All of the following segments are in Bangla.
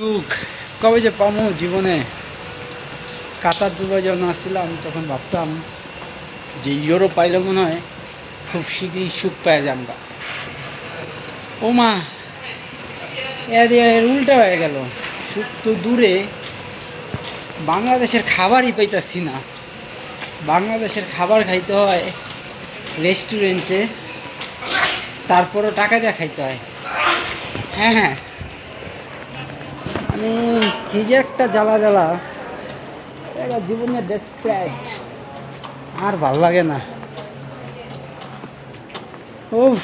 সুখ কবে যে পামো জীবনে। কাতার দুবাই যখন আসছিলাম তখন ভাবতাম যে ইউরোপ পাইলে মনে হয় খুব শীঘ্রই সুখ পাওয়া যামগা। ও মা, এর উল্টা হয়ে গেল। সুখ তো দূরে, বাংলাদেশের খাবারই পাইতাছি না। বাংলাদেশের খাবার খাইতে হয় রেস্টুরেন্টে, তারপরও টাকা দিয়ে খাইতে হয়। হ্যাঁ হ্যাঁ, মানে কি যে একটা জ্বালা জ্বালা, এটা জীবনে ডেসপারেট, আর ভাল লাগে না। উফ,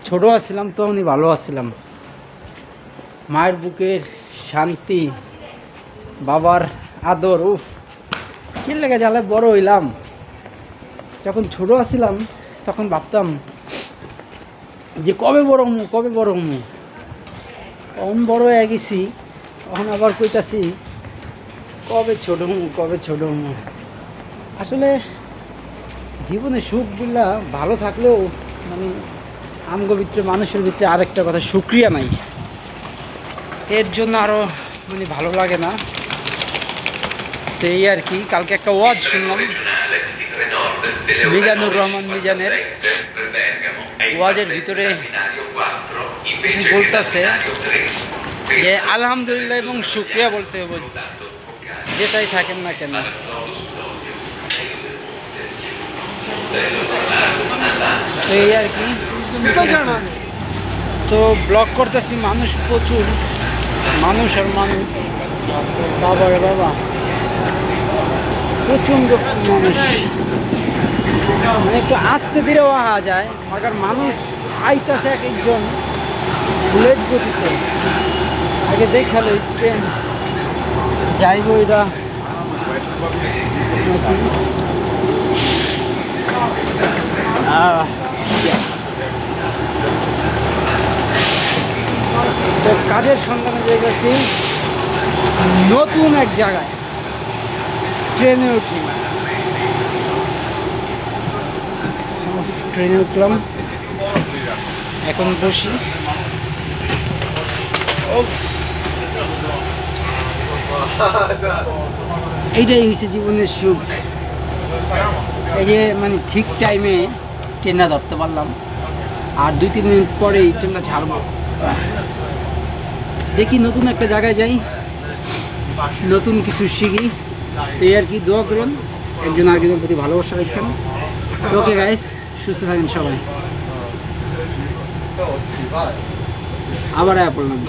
ছোটো আসছিলাম তখনই ভালো আসছিলাম। মায়ের বুকের শান্তি, বাবার আদর, উফ কি লেগে জ্বালায় বড় হইলাম। যখন ছোটো আসছিলাম তখন ভাবতাম যে কবে বড় হমু, কবে বড় হমু। তখন বড় হয়ে গেছি, তখন আবার কইতাছি কবে ছোট হমু, কবে ছোট হমু। আসলে জীবনে সুখগুলা ভালো থাকলেও মানে আমগো ভিতরে, মানুষের ভিতরে আরেকটা কথা, শুকরিয়া নাই। এর জন্য আরও মানে ভালো লাগে না। তো এই আর কি, কালকে একটা ওয়াজ শুনলাম মিজানুর রহমান মিজানের। ওয়াজের ভিতরে বলতেছে যে আলহামদুলিল্লাহ এবং শুকরিয়া বলতে হবে যেটাই থাকেন না কেন। তো এই আর কি, তো ব্লগ করতেছি, মানুষ প্রচুর, মানুষ আর মানুষ, বাবা রে বাবা, প্রচণ্ড মানুষ। মানে একটু আস্তে ধীরে আওয়া যায়, মাগার মানুষ আইতাছে এক একজন বুলেট গতিতে। আগে দেখালো ট্রেন যাইব, এরা তো কাজের সন্ধানে যাইতেছি নতুন এক জায়গায়, ট্রেনে উঠি। ট্রেনে উঠলাম, এখন বসি। এইটাই হয়েছে জীবনের সুখ। এই যে মানে ঠিক টাইমে ট্রেনটা ধরতে পারলাম, আর 2-3 মিনিট পরেই ট্রেনটা ছাড়বো। দেখি নতুন একটা জায়গায় যাই, নতুন কিছু শিখি। এই আর কি, দোয়া করুন, একজন আরেকজনের প্রতি ভালোবাসা রাখছেন। ওকে গাইস, সুস্থ থাকেন সবাই। আবার পড়লাম।